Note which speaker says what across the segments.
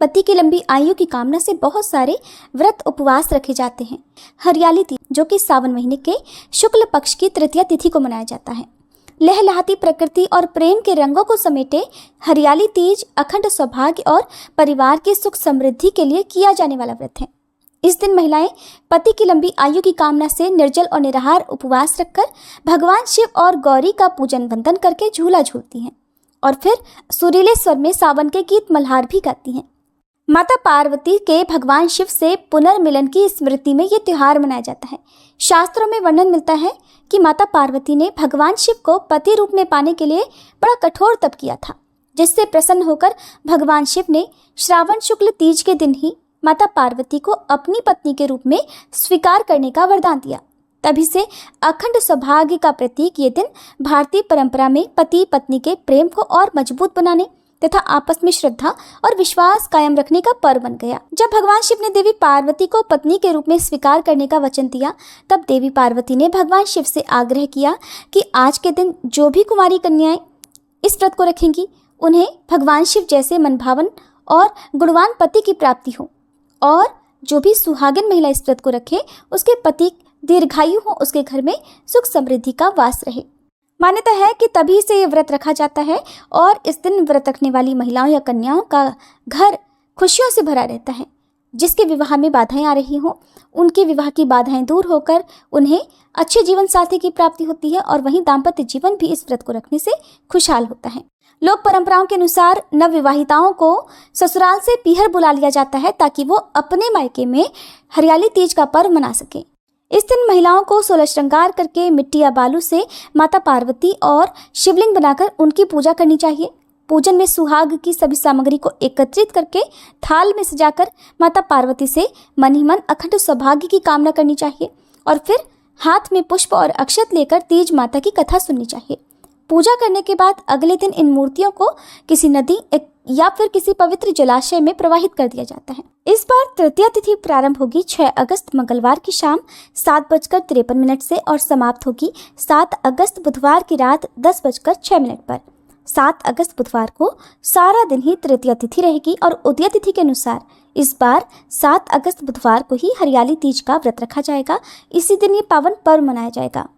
Speaker 1: पति की लंबी आयु की कामना से बहुत सारे व्रत उपवास रखे जाते हैं। हरियाली तीज, जो कि सावन महीने के शुक्ल पक्ष की तृतीया तिथि को मनाया जाता है। लहलहाती प्रकृति और प्रेम के रंगों को समेटे हरियाली तीज अखंड सौभाग्य और परिवार की सुख समृद्धि के लिए किया जाने वाला व्रत है। इस दिन महिलाएं पति की लंबी आयु की कामना से निर्जल और निराहार उपवास रखकर भगवान शिव और गौरी का पूजन वंदन करके झूला झूलती हैं और फिर सुरीले स्वर में सावन के गीत मल्हार भी गाती हैं। माता पार्वती के भगवान शिव से पुनर्मिलन की स्मृति में ये त्योहार मनाया जाता है। शास्त्रों में वर्णन मिलता है कि माता पार्वती ने भगवान शिव को पति रूप में पाने के लिए बड़ा कठोर तप किया था, जिससे प्रसन्न होकर भगवान शिव ने श्रावण शुक्ल तीज के दिन ही माता पार्वती को अपनी पत्नी के रूप में स्वीकार करने का वरदान दिया। तभी से अखंड सौभाग्य का प्रतीक ये दिन भारतीय परंपरा में पति पत्नी के प्रेम को और मजबूत बनाने तथा आपस में श्रद्धा और विश्वास कायम रखने का पर्व बन गया। जब भगवान शिव ने देवी पार्वती को पत्नी के रूप में स्वीकार करने का वचन दिया, तब देवी पार्वती ने भगवान शिव से आग्रह किया कि आज के दिन जो भी कुमारी कन्याएं इस व्रत को रखेंगी, उन्हें भगवान शिव जैसे मनभावन और गुणवान पति की प्राप्ति हो, और जो भी सुहागिन महिला इस व्रत को रखे उसके पति दीर्घायु हो, उसके घर में सुख समृद्धि का वास रहे। मान्यता है कि तभी से ये व्रत रखा जाता है और इस दिन व्रत रखने वाली महिलाओं या कन्याओं का घर खुशियों से भरा रहता है। जिसके विवाह में बाधाएं आ रही हों, उनके विवाह की बाधाएं दूर होकर उन्हें अच्छे जीवन साथी की प्राप्ति होती है और वहीं दाम्पत्य जीवन भी इस व्रत को रखने से खुशहाल होता है। लोक परंपराओं के अनुसार नवविवाहिताओं को ससुराल से पीहर बुला लिया जाता है ताकि वो अपने मायके में हरियाली तीज का पर्व मना सके। इस दिन महिलाओं को 16 श्रृंगार करके मिट्टी या बालू से माता पार्वती और शिवलिंग बनाकर उनकी पूजा करनी चाहिए। पूजन में सुहाग की सभी सामग्री को एकत्रित करके थाल में सजाकर माता पार्वती से मन ही मन अखंड सौभाग्य की कामना करनी चाहिए और फिर हाथ में पुष्प और अक्षत लेकर तीज माता की कथा सुननी चाहिए। पूजा करने के बाद अगले दिन इन मूर्तियों को किसी नदी या फिर किसी पवित्र जलाशय में प्रवाहित कर दिया जाता है। इस बार तृतीया तिथि प्रारंभ होगी 6 अगस्त मंगलवार की शाम 7:53 से और समाप्त होगी 7 अगस्त बुधवार की रात 10:06 पर। 7 अगस्त बुधवार को सारा दिन ही तृतीया तिथि रहेगी और उदय तिथि के अनुसार इस बार 7 अगस्त बुधवार को ही हरियाली तीज का व्रत रखा जाएगा। इसी दिन ये पावन पर्व मनाया जाएगा।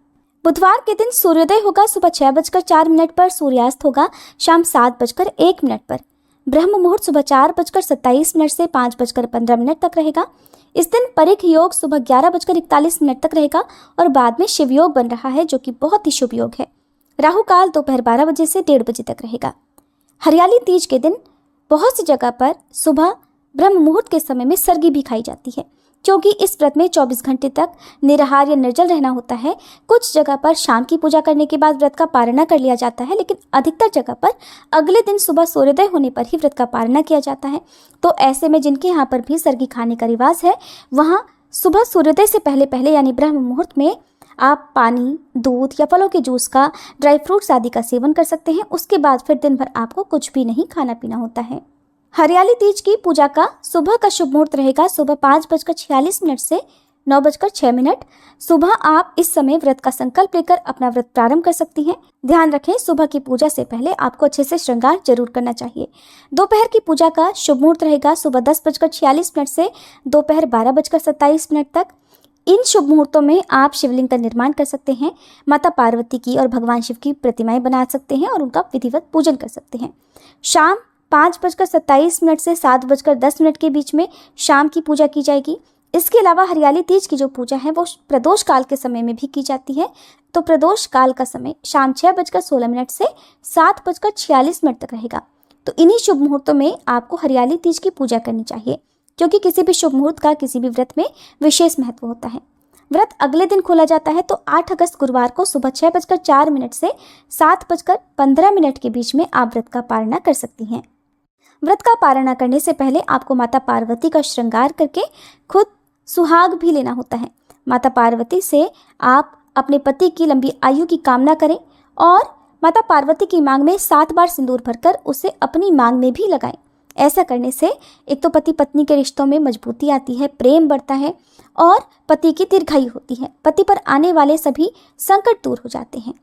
Speaker 1: बुधवार के दिन सूर्योदय होगा सुबह 6:04 पर, सूर्यास्त होगा शाम 7:01 पर। ब्रह्म मुहूर्त सुबह 4:27 से 5:15 तक रहेगा। इस दिन परिख योग सुबह 11:41 तक रहेगा और बाद में शिव योग बन रहा है, जो कि बहुत ही शुभ योग है। राहु काल दोपहर 12 बजे से 1:30 बजे तक रहेगा। हरियाली तीज के दिन बहुत सी जगह पर सुबह ब्रह्म मुहूर्त के समय में सरगी भी खाई जाती है, क्योंकि इस व्रत में 24 घंटे तक निराहार या निर्जल रहना होता है। कुछ जगह पर शाम की पूजा करने के बाद व्रत का पारणा कर लिया जाता है, लेकिन अधिकतर जगह पर अगले दिन सुबह सूर्योदय होने पर ही व्रत का पारणा किया जाता है। तो ऐसे में जिनके यहाँ पर भी सरगी खाने का रिवाज है, वहाँ सुबह सूर्योदय से पहले पहले यानी ब्रह्म मुहूर्त में आप पानी, दूध या फलों के जूस का, ड्राई फ्रूट्स आदि का सेवन कर सकते हैं। उसके बाद फिर दिन भर आपको कुछ भी नहीं खाना पीना होता है। हरियाली तीज की पूजा का सुबह का शुभ मुहूर्त रहेगा सुबह 5:46 से 9:06। सुबह आप इस समय व्रत का संकल्प लेकर अपना व्रत प्रारंभ कर सकती हैं। ध्यान रखें, सुबह की पूजा से पहले आपको अच्छे से श्रृंगार जरूर करना चाहिए। दोपहर की पूजा का शुभ मुहूर्त रहेगा सुबह 10:46 से दोपहर 12:27 तक। इन शुभ मुहूर्तों में आप शिवलिंग का निर्माण कर सकते हैं, माता पार्वती की और भगवान शिव की प्रतिमाएं बना सकते हैं और उनका विधिवत पूजन कर सकते हैं। शाम 5:27 से 7:10 के बीच में शाम की पूजा की जाएगी। इसके अलावा हरियाली तीज की जो पूजा है वो प्रदोष काल के समय में भी की जाती है। तो प्रदोष काल का समय शाम 6:16 से 7:46 तक रहेगा। तो इन्हीं शुभ मुहूर्तों में आपको हरियाली तीज की पूजा करनी चाहिए, क्योंकि किसी भी शुभ मुहूर्त का किसी भी व्रत में विशेष महत्व होता है। व्रत अगले दिन खोला जाता है तो 8 अगस्त गुरुवार को सुबह 6:04 से 7:15 के बीच में आप व्रत का पारणा कर सकती हैं। व्रत का पारणा करने से पहले आपको माता पार्वती का श्रृंगार करके खुद सुहाग भी लेना होता है। माता पार्वती से आप अपने पति की लंबी आयु की कामना करें और माता पार्वती की मांग में 7 बार सिंदूर भरकर उसे अपनी मांग में भी लगाएं। ऐसा करने से एक तो पति पत्नी के रिश्तों में मजबूती आती है, प्रेम बढ़ता है और पति की दीर्घायु होती है। पति पर आने वाले सभी संकट दूर हो जाते हैं।